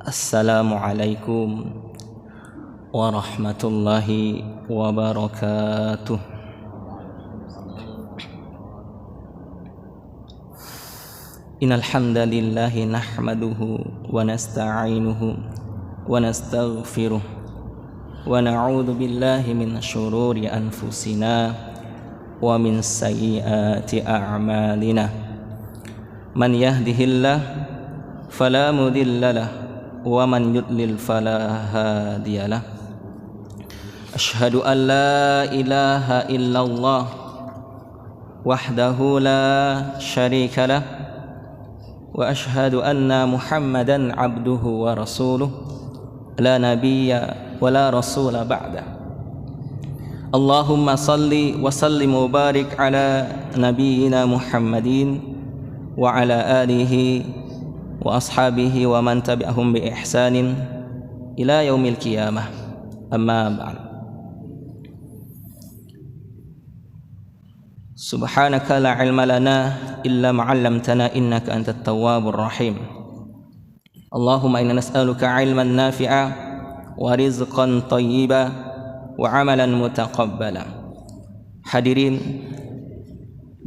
Assalamualaikum warahmatullahi wabarakatuh. Innal hamdalillah nahmaduhu wa nasta'inuhu wa nastaghfiruh wa na'udzu billahi min syururi anfusina wa min sayyiati a'malina. Man yahdihillah fala mudhillalah wa man yudlil fala hadiyalah. Asyhadu an la ilaha illallah wahdahu la syarikalah wa asyhadu anna Muhammadan abduhu wa rasuluh la nabiyya wa la rasula ba'da. Allahumma salli wa sallim wa barik ala nabiyyina Muhammadin wa ala alihi wa ashabihi wa man tabi'ahum bi ihsanin ila yaumil qiyamah. Amma ba'd. Subhanaka la ilma lana illa ma 'allamtana innaka antat tawwabur rahim. Allahumma inna nas'aluka 'ilman nafi'a wa rizqan thayyiba wa 'amalan mutaqabbala. Hadirin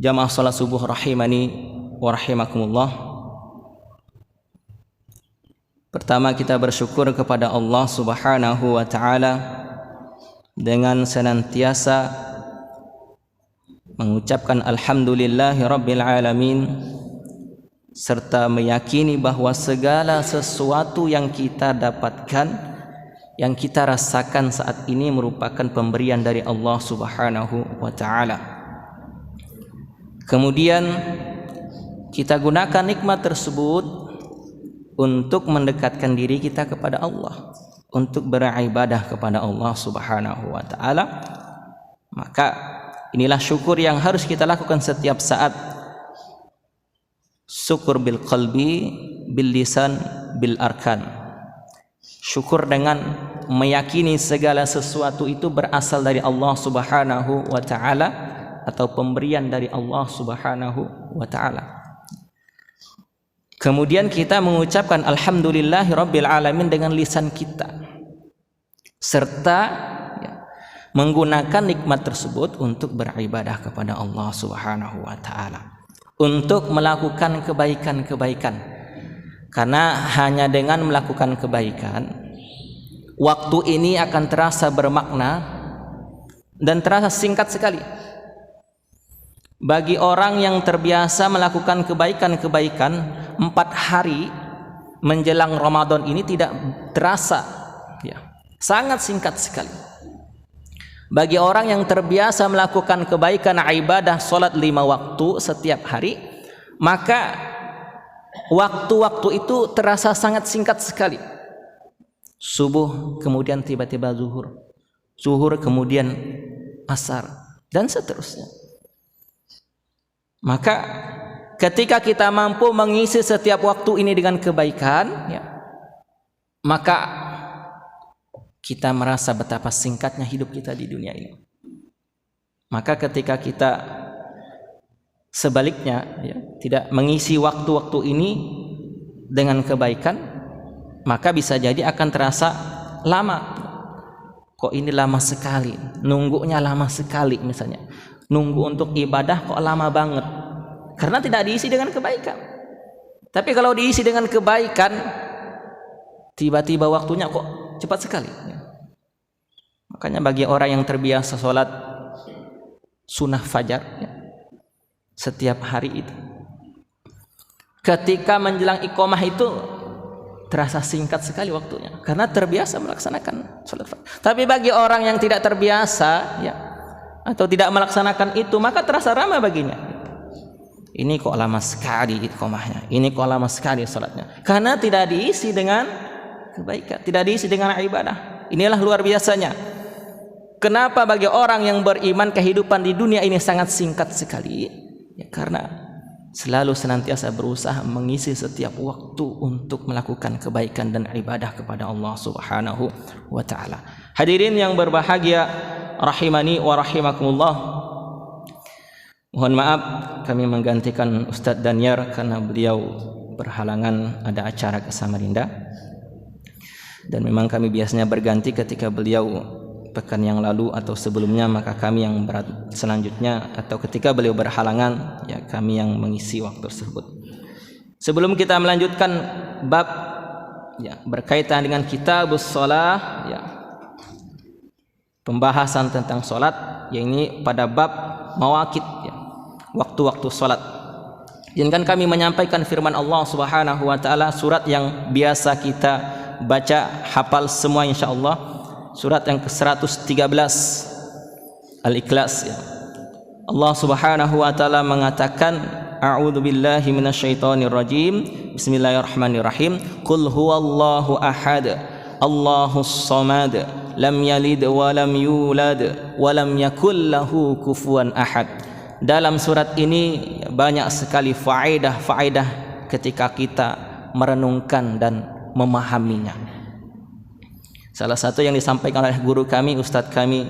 jamaah salat subuh rahimani wa rahimakumullah. Pertama, kita bersyukur kepada Allah Subhanahu wa taala dengan senantiasa mengucapkan alhamdulillahi rabbil alamin, serta meyakini bahwa segala sesuatu yang kita dapatkan, yang kita rasakan saat ini merupakan pemberian dari Allah Subhanahu wa taala. Kemudian kita gunakan nikmat tersebut untuk mendekatkan diri kita kepada Allah, untuk beribadah kepada Allah Subhanahu wa taala. Maka inilah syukur yang harus kita lakukan setiap saat. Syukur bil qalbi, bil lisan, bil arkan. Syukur dengan meyakini segala sesuatu itu berasal dari Allah Subhanahu wa taala atau pemberian dari Allah Subhanahu wa taala. Kemudian kita mengucapkan alhamdulillahi rabbil alamin dengan lisan kita, serta menggunakan nikmat tersebut untuk beribadah kepada Allah Subhanahu wa taala, untuk melakukan kebaikan-kebaikan. Karena hanya dengan melakukan kebaikan, waktu ini akan terasa bermakna dan terasa singkat sekali. Bagi orang yang terbiasa melakukan kebaikan-kebaikan, 4 hari menjelang Ramadan ini tidak terasa, sangat singkat sekali. Bagi orang yang terbiasa melakukan kebaikan ibadah salat 5 waktu setiap hari, maka waktu-waktu itu terasa sangat singkat sekali. Subuh kemudian tiba-tiba zuhur, zuhur kemudian asar, dan seterusnya. Maka ketika kita mampu mengisi setiap waktu ini dengan kebaikan, maka kita merasa betapa singkatnya hidup kita di dunia ini. Maka ketika kita sebaliknya tidak mengisi waktu-waktu ini dengan kebaikan, maka bisa jadi akan terasa lama. Kok ini lama sekali, nunggunya lama sekali misalnya. Nunggu untuk ibadah kok lama banget, karena tidak diisi dengan kebaikan. Tapi kalau diisi dengan kebaikan, tiba-tiba waktunya kok cepat sekali. Makanya bagi orang yang terbiasa sholat sunnah fajar setiap hari itu, ketika menjelang iqamah itu terasa singkat sekali waktunya, karena terbiasa melaksanakan sholat fajar. Tapi bagi orang yang tidak terbiasa atau tidak melaksanakan itu, maka terasa lama baginya. Ini kok lama sekali iqamahnya, ini kok lama sekali salatnya, karena tidak diisi dengan kebaikan, tidak diisi dengan ibadah. Inilah luar biasanya. Kenapa bagi orang yang beriman kehidupan di dunia ini sangat singkat sekali? Karena selalu senantiasa berusaha mengisi setiap waktu untuk melakukan kebaikan dan ibadah kepada Allah Subhanahu wa taala. Hadirin yang berbahagia rahimani wa rahimakumullah. Mohon maaf kami menggantikan Ustadz Daniar karena beliau berhalangan ada acara ke Samarinda. Dan memang kami biasanya berganti ketika beliau pekan yang lalu atau sebelumnya, maka kami yang selanjutnya, atau ketika beliau berhalangan, ya kami yang mengisi waktu tersebut. Sebelum kita melanjutkan bab ya berkaitan dengan kitabus shalah, ya pembahasan tentang salat, yakni pada bab mawaqit, ya waktu-waktu salat. Izinkan kami menyampaikan firman Allah Subhanahu wa taala, surat yang biasa kita baca hafal semua insyaallah, surat yang ke-113 Al-Ikhlas, ya. Allah Subhanahu wa taala mengatakan, a'udzu billahi minasyaitonir rajim, bismillahirrahmanirrahim, qul huwallahu ahad, Allahus samad, lam yalid wa lam yulad wa lam yakul lahu kufuwan ahad. Dalam surat ini banyak sekali faedah ketika kita merenungkan dan memahaminya. Salah satu yang disampaikan oleh guru kami, ustadz kami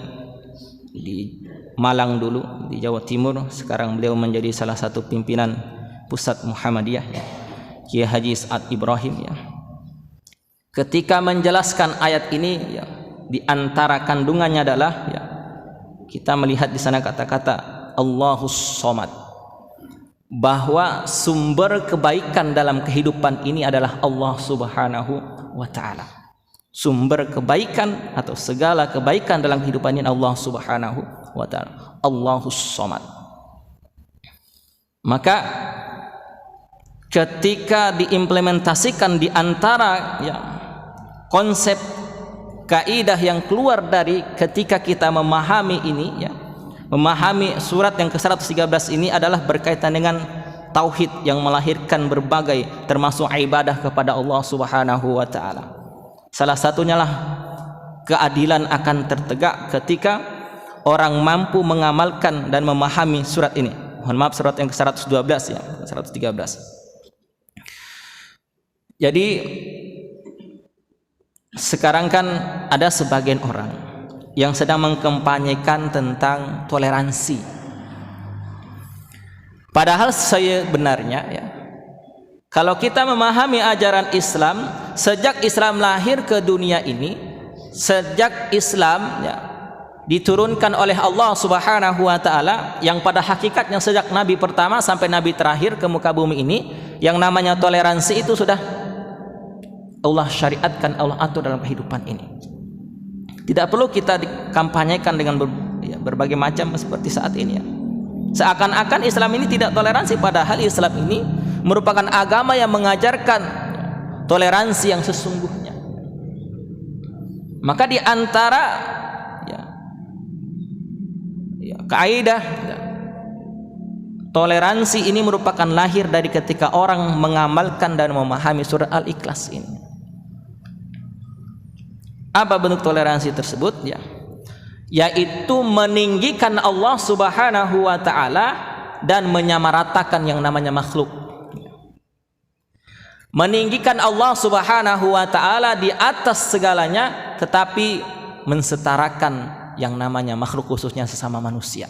di Malang dulu, di Jawa Timur, sekarang beliau menjadi salah satu pimpinan pusat Muhammadiyah, ya, Kiai Haji Sa'ad Ibrahim, ya. Ketika menjelaskan ayat ini, ya, di antara kandungannya adalah, ya, kita melihat di sana kata-kata Allahus Somad, bahwa sumber kebaikan dalam kehidupan ini adalah Allah Subhanahu wa taala. Sumber kebaikan atau segala kebaikan dalam kehidupan ini Allah Subhanahu wa taala, Allahus Somad. Maka ketika diimplementasikan di antara, ya, konsep kaidah yang keluar dari ketika kita memahami ini, ya, memahami surat yang ke-113 ini adalah berkaitan dengan tauhid yang melahirkan berbagai termasuk ibadah kepada Allah Subhanahu wa taala. Salah satunya lah keadilan akan tertegak ketika orang mampu mengamalkan dan memahami surat ini. Mohon maaf, surat yang ke-112, ya, 113. Jadi sekarang kan ada sebagian orang yang sedang mengkampanyekan tentang toleransi. Padahal sebenarnya, ya, kalau kita memahami ajaran Islam, sejak Islam lahir ke dunia ini, sejak Islam, ya, diturunkan oleh Allah Subhanahu wa taala, yang pada hakikatnya sejak Nabi pertama sampai Nabi terakhir ke muka bumi ini, yang namanya toleransi itu sudah Allah syariatkan, Allah atur dalam kehidupan ini. Tidak perlu kita dikampanyekan dengan berbagai macam seperti saat ini, ya. Seakan-akan Islam ini tidak toleransi, padahal Islam ini merupakan agama yang mengajarkan toleransi yang sesungguhnya. Maka di antara, ya, kaidah, ya, toleransi ini merupakan lahir dari ketika orang mengamalkan dan memahami surah Al-Ikhlas ini. Apa bentuk toleransi tersebut? Ya, yaitu meninggikan Allah Subhanahu wa taala dan menyamaratakan yang namanya makhluk. Meninggikan Allah Subhanahu wa taala di atas segalanya, tetapi mensetarakan yang namanya makhluk, khususnya sesama manusia.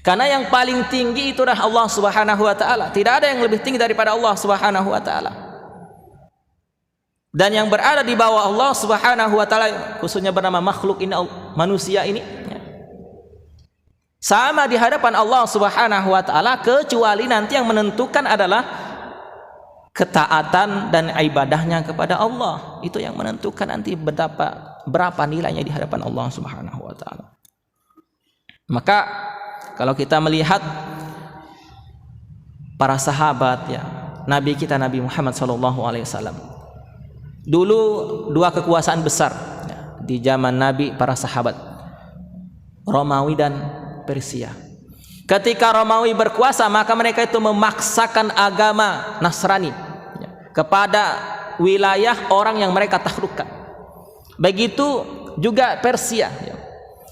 Karena yang paling tinggi itu adalah Allah Subhanahu wa taala. Tidak ada yang lebih tinggi daripada Allah Subhanahu wa taala. Dan yang berada di bawah Allah Subhanahu wa taala, khususnya bernama makhluk ini, manusia ini, ya, sama di hadapan Allah Subhanahu wa taala, kecuali nanti yang menentukan adalah ketaatan dan ibadahnya kepada Allah. Itu yang menentukan nanti berapa nilainya di hadapan Allah Subhanahu wa taala. Maka kalau kita melihat para sahabat, ya, Nabi kita Nabi Muhammad SAW, dulu dua kekuasaan besar, ya, di zaman Nabi, para sahabat, Romawi dan Persia. Ketika Romawi berkuasa, maka mereka itu memaksakan agama Nasrani, ya, kepada wilayah orang yang mereka taklukkan. Begitu juga Persia, ya.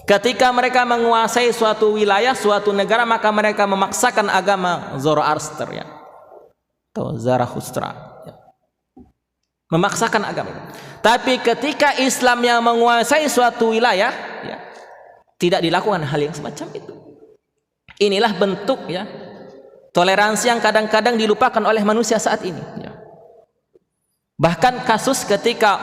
Ketika mereka menguasai suatu wilayah, suatu negara, maka mereka memaksakan agama Zoroaster, ya, atau Zarathustra, ya, memaksakan agama. Tapi ketika Islam yang menguasai suatu wilayah, ya, tidak dilakukan hal yang semacam itu. Inilah bentuk, ya, toleransi yang kadang-kadang dilupakan oleh manusia saat ini, ya. Bahkan kasus ketika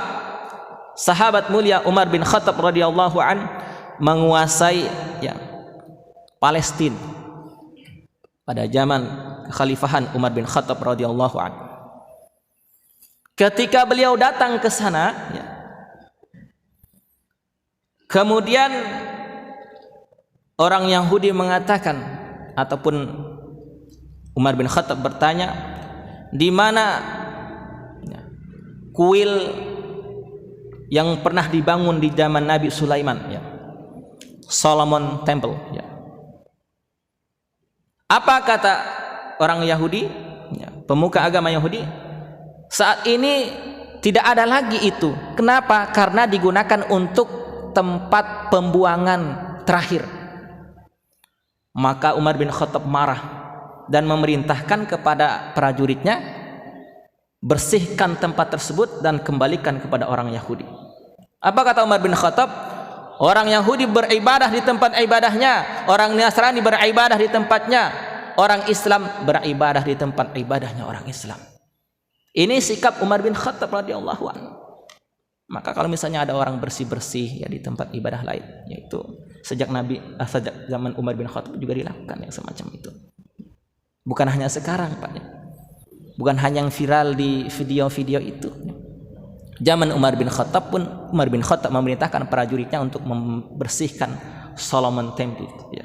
sahabat mulia Umar bin Khattab radhiyallahu an menguasai ya Palestina pada zaman kekhalifahan Umar bin Khattab radhiyallahu an. Ketika beliau datang ke sana ya, kemudian orang Yahudi mengatakan, ataupun Umar bin Khattab bertanya, di mana ya, kuil yang pernah dibangun di zaman Nabi Sulaiman ya, Solomon Temple ya. Apa kata orang Yahudi ya, pemuka agama Yahudi? Saat ini tidak ada lagi itu. Kenapa? Karena digunakan untuk tempat pembuangan terakhir. Maka Umar bin Khattab marah dan memerintahkan kepada prajuritnya, bersihkan tempat tersebut dan kembalikan kepada orang Yahudi. Apa kata Umar bin Khattab? Orang Yahudi beribadah di tempat ibadahnya, orang Nasrani beribadah di tempatnya, orang Islam beribadah di tempat ibadahnya orang Islam. Ini sikap Umar bin Khattab radhiyallahu anhu. Maka kalau misalnya ada orang bersih-bersih ya di tempat ibadah lain, yaitu sejak zaman Umar bin Khattab juga dilakukan yang semacam itu. Bukan hanya sekarang, Pak. Bukan hanya yang viral di video-video itu. Zaman Umar bin Khattab pun Umar bin Khattab memerintahkan prajuritnya untuk membersihkan Solomon Temple ya.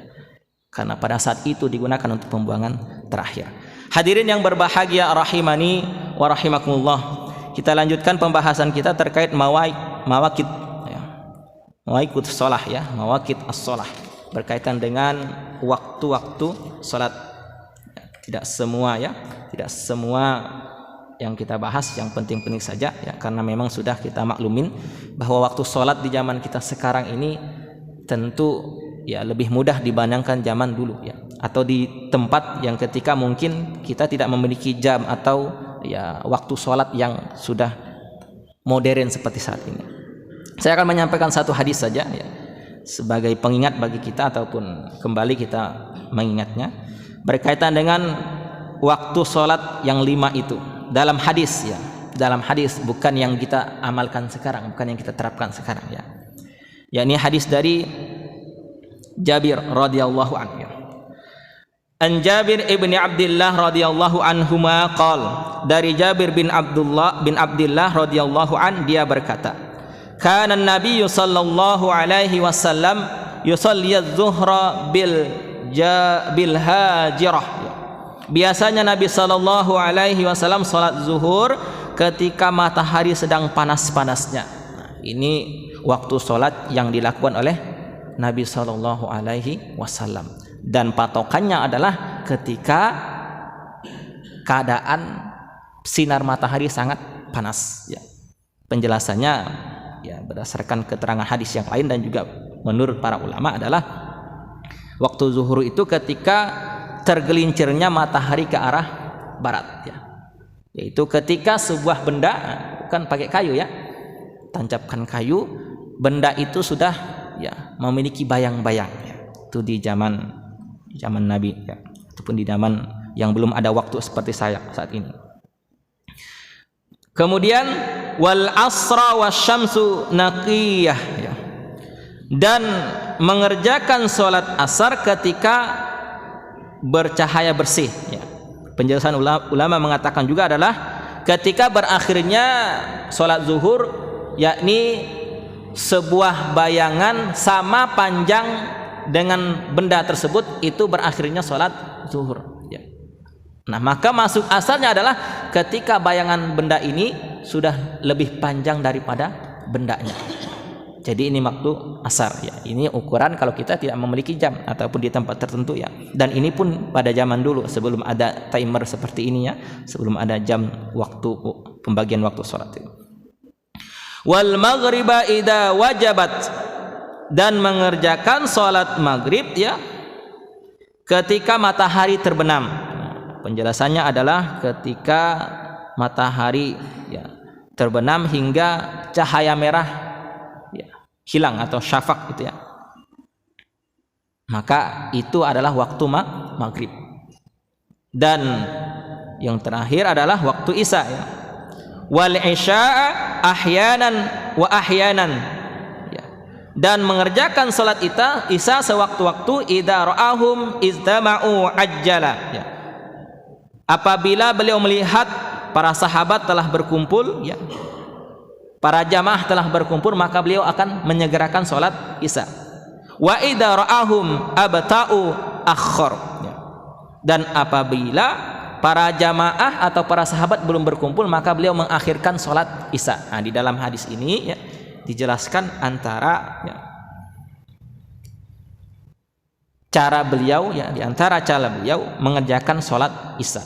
Karena pada saat itu digunakan untuk pembuangan terakhir. Hadirin yang berbahagia rahimani wa rahimakumullah. Kita lanjutkan pembahasan kita terkait mawaqit ya. Mawaqit shalah ya, mawaqit as-shalah berkaitan dengan waktu-waktu salat. Tidak semua ya, tidak semua yang kita bahas yang penting-penting saja ya, karena memang sudah kita maklumin bahwa waktu salat di zaman kita sekarang ini tentu ya lebih mudah dibandingkan zaman dulu ya, atau di tempat yang ketika mungkin kita tidak memiliki jam atau ya waktu sholat yang sudah modern seperti saat ini. Saya akan menyampaikan satu hadis saja ya, sebagai pengingat bagi kita ataupun kembali kita mengingatnya berkaitan dengan waktu sholat yang 5 itu dalam hadis ya, dalam hadis, bukan yang kita amalkan sekarang, bukan yang kita terapkan sekarang ya. Yakni hadis dari Jabir radhiyallahu anhu. An Jabir ibn Abdullah radhiyallahu anhuma qol, dari Jabir bin Abdullah radhiyallahu an, dia berkata, kana Nabi sallallahu alaihi wasallam yusalli adh-dhuhra bil hajirah. Biasanya Nabi sallallahu alaihi wasallam salat zuhur ketika matahari sedang panas-panasnya. Nah, ini waktu salat yang dilakukan oleh Nabi sallallahu alaihi wasallam, dan patokannya adalah ketika keadaan sinar matahari sangat panas ya. Penjelasannya ya berdasarkan keterangan hadis yang lain dan juga menurut para ulama adalah waktu zuhur itu ketika tergelincirnya matahari ke arah barat ya. Yaitu ketika sebuah benda, bukan pakai kayu ya, tancapkan kayu, benda itu sudah ya memiliki bayang-bayang ya. Itu di zaman Nabi ya, ataupun di zaman yang belum ada waktu seperti saya saat ini. Kemudian wal asra wasyamsu naqiyah ya. Dan mengerjakan sholat asar ketika bercahaya bersih ya. Penjelasan ulama mengatakan juga adalah ketika berakhirnya sholat zuhur, yakni sebuah bayangan sama panjang dengan benda tersebut, itu berakhirnya sholat zuhur ya. Nah, maka masuk asalnya adalah ketika bayangan benda ini sudah lebih panjang daripada bendanya. Jadi ini waktu asar ya. Ini ukuran kalau kita tidak memiliki jam ataupun di tempat tertentu ya. Dan ini pun pada zaman dulu sebelum ada timer seperti ini ya, sebelum ada jam waktu pembagian waktu sholat itu. Wal maghriba idza wajabat, dan mengerjakan sholat maghrib ya ketika matahari terbenam. Nah, penjelasannya adalah ketika matahari ya terbenam hingga cahaya merah ya hilang atau syafaq gitu ya, maka itu adalah waktu maghrib. Dan yang terakhir adalah waktu isya ya. wal isya'a ahyanan wa ahyanan, ya. Dan mengerjakan salat isya sewaktu-waktu idza ra'ahum istama'u ajjala, ya. Apabila beliau melihat para sahabat telah berkumpul, ya, para jamaah telah berkumpul, maka beliau akan menyegerakan salat isya. Wa idza ra'ahum abta'u akhar, ya. Dan apabila para jamaah atau para sahabat belum berkumpul, maka beliau mengakhirkan sholat isya. Nah, di dalam hadis ini, ya, dijelaskan antara, ya, cara beliau, ya, di antara cara beliau mengerjakan sholat isya.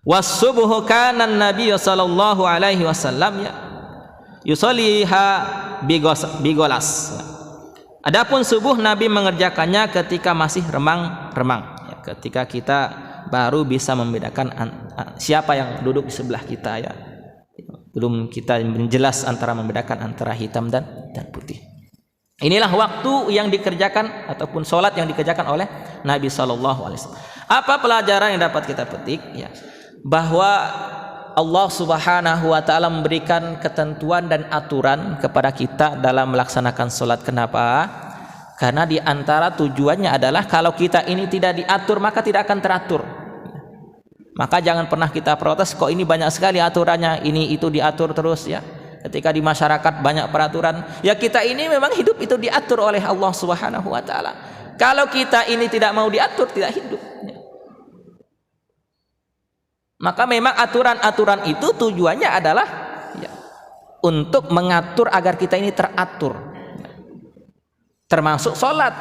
Was-subuhu kana Nabi sallallahu alaihi wasallam, ya, yusalliha bigolas. Adapun subuh Nabi mengerjakannya ketika masih remang-remang, ya, ketika kita baru bisa membedakan siapa yang duduk di sebelah kita, ya. Belum kita menjelas antara membedakan antara hitam dan putih. Inilah waktu yang dikerjakan ataupun sholat yang dikerjakan oleh Nabi Shallallahu Alaihi Wasallam. Apa pelajaran yang dapat kita petik? Ya, bahwa Allah Subhanahu Wa Taala memberikan ketentuan dan aturan kepada kita dalam melaksanakan sholat. Kenapa? Karena di antara tujuannya adalah kalau kita ini tidak diatur, maka tidak akan teratur. Maka jangan pernah kita protes, kok ini banyak sekali aturannya, ini itu diatur terus, ya. Ketika di masyarakat banyak peraturan, ya kita ini memang hidup itu diatur oleh Allah Subhanahu Wa Taala. Kalau kita ini tidak mau diatur, tidak hidup, ya. Maka memang aturan-aturan itu tujuannya adalah, ya, untuk mengatur agar kita ini teratur, ya. Termasuk sholat.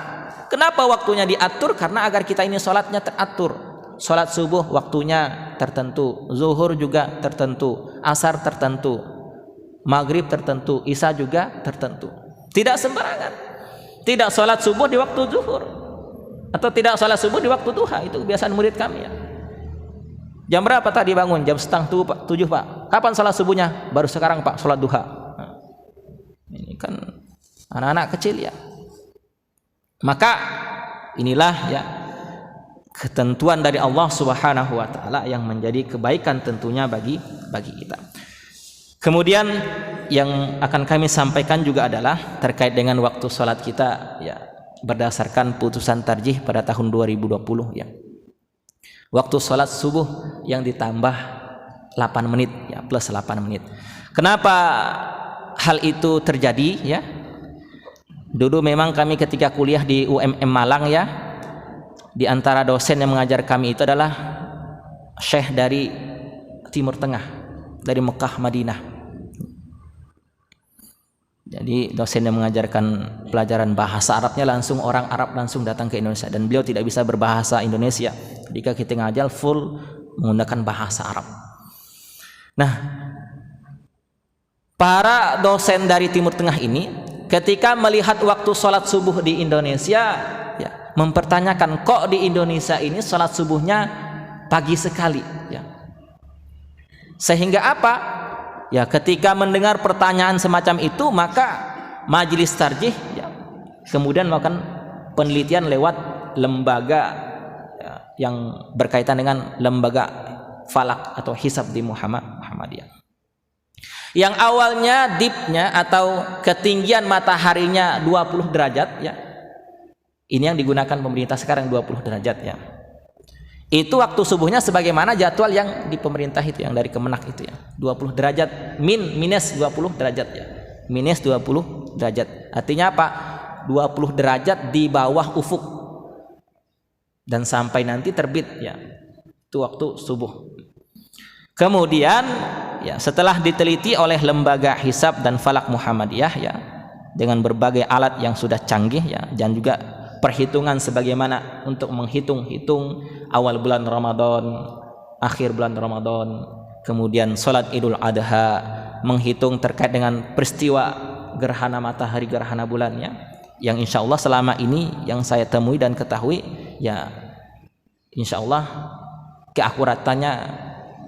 Kenapa waktunya diatur? Karena agar kita ini sholatnya teratur. Sholat subuh waktunya tertentu, zuhur juga tertentu, asar tertentu, maghrib tertentu, isya juga tertentu. Tidak sembarangan. Tidak sholat subuh di waktu zuhur, atau tidak sholat subuh di waktu duha. Itu kebiasaan murid kami, ya. Jam berapa tadi bangun? Jam 6:30, Pak. Kapan sholat subuhnya? Baru sekarang, Pak, sholat duha. Nah, ini kan anak-anak kecil, ya. Maka inilah, ya, ketentuan dari Allah Subhanahu Wa Taala yang menjadi kebaikan tentunya bagi kita. Kemudian yang akan kami sampaikan juga adalah terkait dengan waktu sholat kita, ya, berdasarkan putusan tarjih pada tahun 2020, ya. Waktu sholat subuh yang ditambah 8 menit, ya, plus 8 menit. Kenapa hal itu terjadi, ya? Dulu memang kami ketika kuliah di UMM Malang, ya, di antara dosen yang mengajar kami itu adalah syekh dari Timur Tengah, dari Mekah, Madinah. Jadi dosen yang mengajarkan pelajaran bahasa Arabnya langsung orang Arab langsung datang ke Indonesia, dan beliau tidak bisa berbahasa Indonesia. Jika kita ngajar full menggunakan bahasa Arab. Nah, para dosen dari Timur Tengah ini ketika melihat waktu sholat subuh di Indonesia, ya, mempertanyakan, kok di Indonesia ini sholat subuhnya pagi sekali, ya. Sehingga apa? Ya, ketika mendengar pertanyaan semacam itu, maka majelis tarjih, ya, kemudian melakukan penelitian lewat lembaga, ya, yang berkaitan dengan lembaga falak atau hisab di Muhammadiyah. Yang awalnya dipnya atau ketinggian mataharinya 20 derajat, ya. Ini yang digunakan pemerintah sekarang 20 derajat, ya. Itu waktu subuhnya sebagaimana jadwal yang di pemerintah itu, yang dari Kemenak itu, ya. 20 derajat minus 20 derajat, ya. Minus 20 derajat. Artinya apa? 20 derajat di bawah ufuk. Dan sampai nanti terbit, ya. Itu waktu subuh. Kemudian, ya, setelah diteliti oleh lembaga hisab dan falak Muhammadiyah, ya, dengan berbagai alat yang sudah canggih, ya, dan juga perhitungan sebagaimana untuk menghitung awal bulan Ramadan, akhir bulan Ramadan, kemudian sholat Idul Adha, menghitung terkait dengan peristiwa gerhana matahari, gerhana bulannya, yang insya Allah selama ini yang saya temui dan ketahui, ya, insya Allah keakuratannya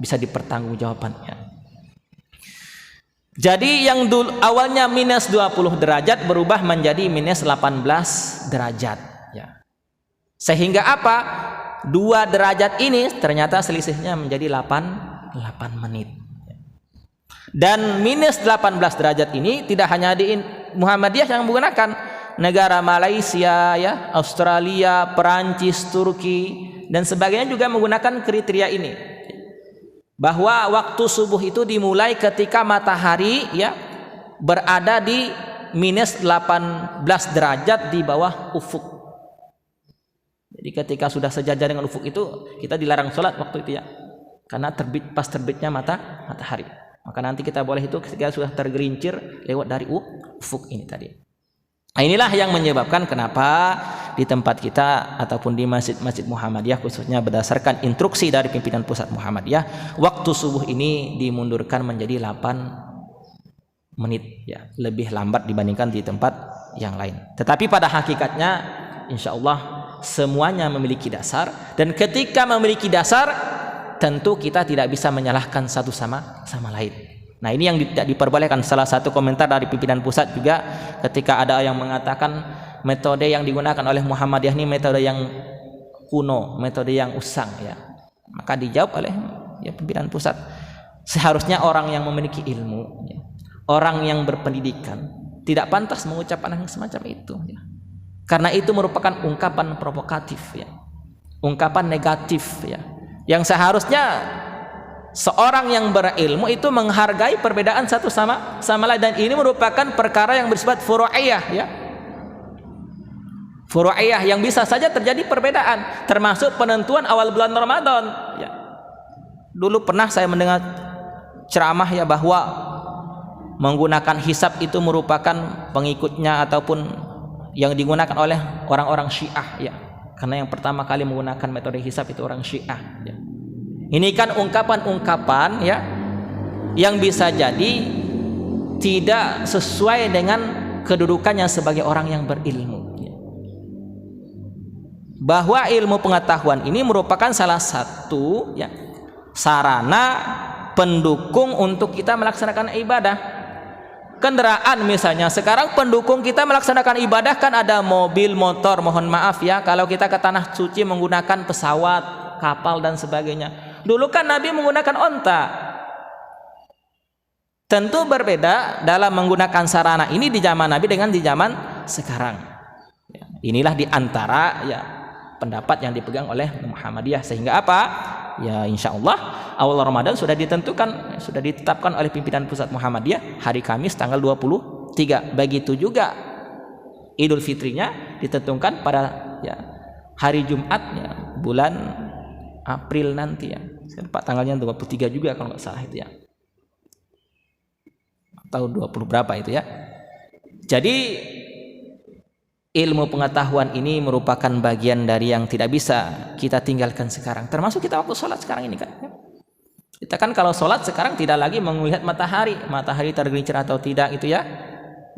bisa dipertanggungjawabkannya. Jadi yang awalnya minus 20 derajat berubah menjadi minus 18 derajat, ya. Sehingga apa? 2 derajat ini ternyata selisihnya menjadi 8 menit. Dan minus 18 derajat ini tidak hanya di Muhammadiyah yang menggunakan, negara Malaysia ya, Australia, Perancis, Turki dan sebagainya juga menggunakan kriteria ini, bahwa waktu subuh itu dimulai ketika matahari ya berada di minus 18 derajat di bawah ufuk. Jadi ketika sudah sejajar dengan ufuk itu kita dilarang sholat waktu itu ya, karena pas terbitnya matahari. Maka nanti kita boleh itu ketika sudah tergelincir lewat dari ufuk ini tadi. Nah, inilah yang menyebabkan kenapa di tempat kita ataupun di masjid-masjid Muhammadiyah khususnya berdasarkan instruksi dari pimpinan pusat Muhammadiyah, waktu subuh ini dimundurkan menjadi 8 menit ya, lebih lambat dibandingkan di tempat yang lain. Tetapi pada hakikatnya insya Allah semuanya memiliki dasar, dan ketika memiliki dasar tentu kita tidak bisa menyalahkan satu sama lain. Nah, ini yang tidak diperbolehkan. Salah satu komentar dari pimpinan pusat juga ketika ada yang mengatakan metode yang digunakan oleh Muhammadiyah ini metode yang kuno, metode yang usang ya. Maka dijawab oleh ya pimpinan pusat, seharusnya orang yang memiliki ilmu ya, orang yang berpendidikan tidak pantas mengucapkan hal semacam itu ya. Karena itu merupakan ungkapan provokatif ya, ungkapan negatif ya, yang seharusnya seorang yang berilmu itu menghargai perbedaan satu sama lain, dan ini merupakan perkara yang bersifat furu'iyah ya, furu'iyah yang bisa saja terjadi perbedaan, termasuk penentuan awal bulan Ramadan ya. Dulu pernah saya mendengar ceramah ya, bahwa menggunakan hisab itu merupakan pengikutnya ataupun yang digunakan oleh orang-orang Syiah ya, karena yang pertama kali menggunakan metode hisab itu orang Syiah ya. Ini kan ungkapan-ungkapan ya yang bisa jadi tidak sesuai dengan kedudukannya sebagai orang yang berilmu ya. Bahwa ilmu pengetahuan ini merupakan salah satu ya sarana pendukung untuk kita melaksanakan ibadah. Kendaraan misalnya sekarang pendukung kita melaksanakan ibadah kan ada mobil, motor, mohon maaf ya, kalau kita ke tanah suci menggunakan pesawat, kapal dan sebagainya. Dulu kan Nabi menggunakan onta. Tentu berbeda dalam menggunakan sarana ini di zaman Nabi dengan di zaman sekarang ya, inilah diantara ya pendapat yang dipegang oleh Muhammadiyah, sehingga apa ya, insya Allah awal Ramadan sudah ditentukan, sudah ditetapkan oleh pimpinan pusat Muhammadiyah hari Kamis tanggal 23. Begitu juga Idul Fitrinya ditentukan pada ya hari Jumat ya, bulan April nanti ya. Saya lupa tanggalnya 23 juga kalau nggak salah itu ya. Atau 20 berapa itu ya. Jadi ilmu pengetahuan ini merupakan bagian dari yang tidak bisa kita tinggalkan sekarang. Termasuk kita waktu sholat sekarang ini kan. Kita kan kalau sholat sekarang tidak lagi melihat matahari tergelincir atau tidak itu ya.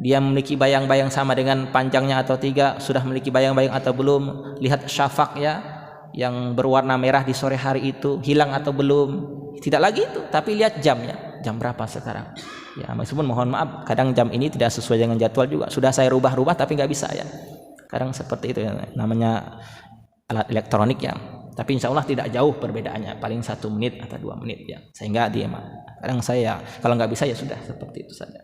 Dia memiliki bayang-bayang sama dengan panjangnya atau tidak, sudah memiliki bayang-bayang atau belum, lihat syafaq ya, yang berwarna merah di sore hari itu hilang atau belum. Tidak lagi itu, tapi lihat jamnya, jam berapa sekarang. Ya, meskipun mohon maaf kadang jam ini tidak sesuai dengan jadwal juga, sudah saya rubah-rubah tapi nggak bisa ya, kadang seperti itu ya, namanya alat elektronik ya. Tapi insya Allah tidak jauh perbedaannya, paling 1 menit atau 2 menit ya, sehingga dia kadang saya kalau nggak bisa ya sudah seperti itu saja.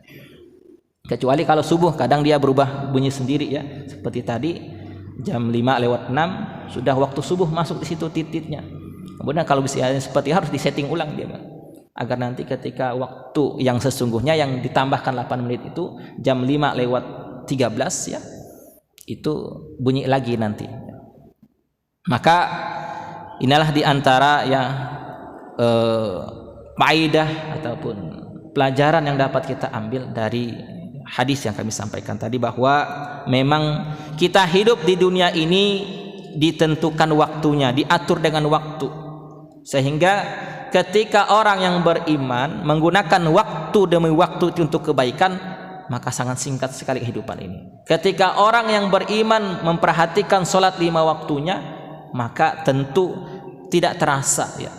Kecuali kalau subuh kadang dia berubah bunyi sendiri ya, seperti tadi jam 5:06 sudah waktu subuh masuk di situ titiknya. Kemudian kalau bisa seperti harus disetting ulang dia agar nanti ketika waktu yang sesungguhnya yang ditambahkan 8 menit itu jam 5:13 ya, itu bunyi lagi nanti. Maka inilah diantara ya faedah ataupun pelajaran yang dapat kita ambil dari hadis yang kami sampaikan tadi, bahwa memang kita hidup di dunia ini ditentukan waktunya, diatur dengan waktu, sehingga ketika orang yang beriman menggunakan waktu demi waktu untuk kebaikan, maka sangat singkat sekali kehidupan ini. Ketika orang yang beriman memperhatikan sholat 5 waktunya, maka tentu tidak terasa ya,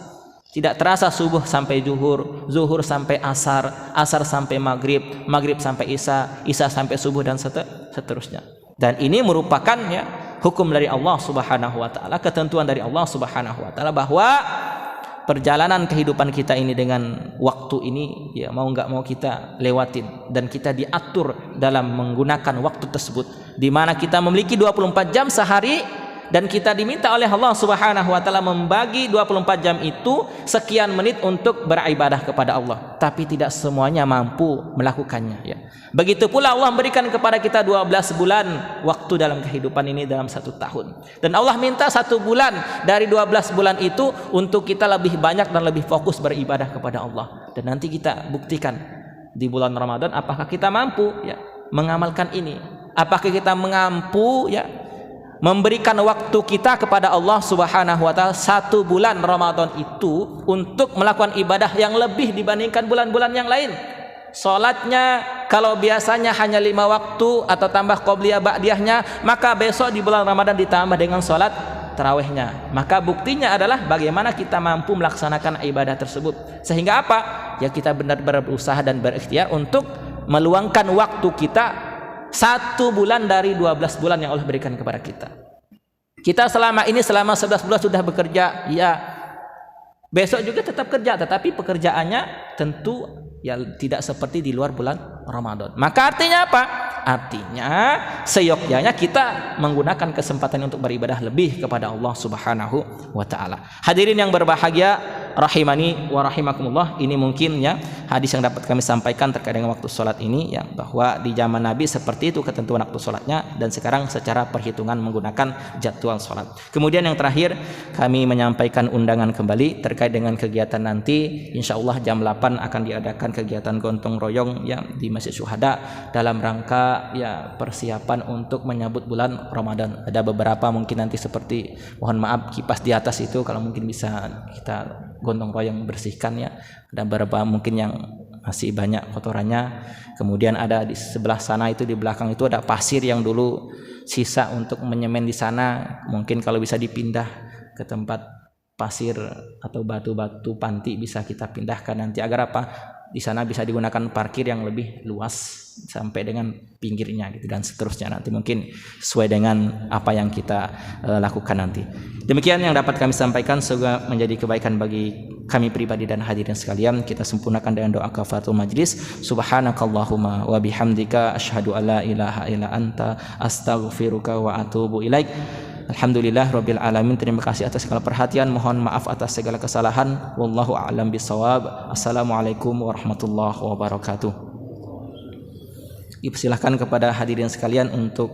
tidak terasa subuh sampai zuhur, zuhur sampai asar, asar sampai maghrib, maghrib sampai isya, isya sampai subuh dan seterusnya. Dan ini merupakan ya hukum dari Allah Subhanahu wa taala, ketentuan dari Allah Subhanahu wa taala, bahwa perjalanan kehidupan kita ini dengan waktu ini ya mau nggak mau kita lewatin, dan kita diatur dalam menggunakan waktu tersebut, di mana kita memiliki 24 jam sehari dan kita diminta oleh Allah Subhanahu wa taala membagi 24 jam itu sekian menit untuk beribadah kepada Allah, tapi tidak semuanya mampu melakukannya ya. Begitu pula Allah berikan kepada kita 12 bulan waktu dalam kehidupan ini dalam 1 tahun, dan Allah minta 1 bulan dari 12 bulan itu untuk kita lebih banyak dan lebih fokus beribadah kepada Allah. Dan nanti kita buktikan di bulan Ramadan apakah kita mampu ya mengamalkan ini, apakah kita mampu ya memberikan waktu kita kepada Allah Subhanahu wa taala 1 bulan Ramadan itu untuk melakukan ibadah yang lebih dibandingkan bulan-bulan yang lain. Salatnya kalau biasanya hanya 5 waktu atau tambah qobliyah ba'diyahnya, maka besok di bulan Ramadan ditambah dengan salat tarawihnya. Maka buktinya adalah bagaimana kita mampu melaksanakan ibadah tersebut. Sehingga apa? Ya kita benar-benar berusaha dan berikhtiar untuk meluangkan waktu kita 1 bulan dari 12 bulan yang Allah berikan kepada kita. Kita selama 11 bulan sudah bekerja, ya besok juga tetap kerja, tetapi pekerjaannya tentu ya tidak seperti di luar bulan Ramadan. Maka artinya apa? Artinya seyogyanya kita menggunakan kesempatan untuk beribadah lebih kepada Allah Subhanahu wa taala. Hadirin yang berbahagia, rahimani wa rahimakumullah, ini mungkin ya hadis yang dapat kami sampaikan terkait dengan waktu sholat ini ya, bahwa di zaman Nabi seperti itu ketentuan waktu sholatnya, dan sekarang secara perhitungan menggunakan jadwal sholat. Kemudian yang terakhir kami menyampaikan undangan kembali terkait dengan kegiatan nanti. Insyaallah jam 8 akan diadakan kegiatan gotong royong ya di Masjid Syuhada dalam rangka ya persiapan untuk menyambut bulan Ramadan. Ada beberapa mungkin nanti seperti, mohon maaf, kipas di atas itu kalau mungkin bisa kita gotong royong bersihkan ya. Ada beberapa mungkin yang masih banyak kotorannya. Kemudian ada di sebelah sana itu, di belakang itu ada pasir yang dulu sisa untuk menyemen di sana, mungkin kalau bisa dipindah ke tempat pasir atau batu-batu panti bisa kita pindahkan nanti, agar apa? Di sana bisa digunakan parkir yang lebih luas sampai dengan pinggirnya gitu, dan seterusnya nanti mungkin sesuai dengan apa yang kita lakukan nanti. Demikian yang dapat kami sampaikan, semoga menjadi kebaikan bagi kami pribadi dan hadirin sekalian. Kita sempurnakan dengan doa kafaratul majlis. Subhanakallahumma wa bihamdika asyhadu alla ilaha illa anta astaghfiruka wa atubu ilaik. Alhamdulillah rabbil alamin. Terima kasih atas segala perhatian, mohon maaf atas segala kesalahan. Wallahu a'lam bishawab. Assalamualaikum warahmatullahi wabarakatuh. Dipersilahkan kepada hadirin sekalian untuk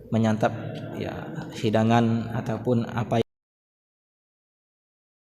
menyantap ya hidangan ataupun apa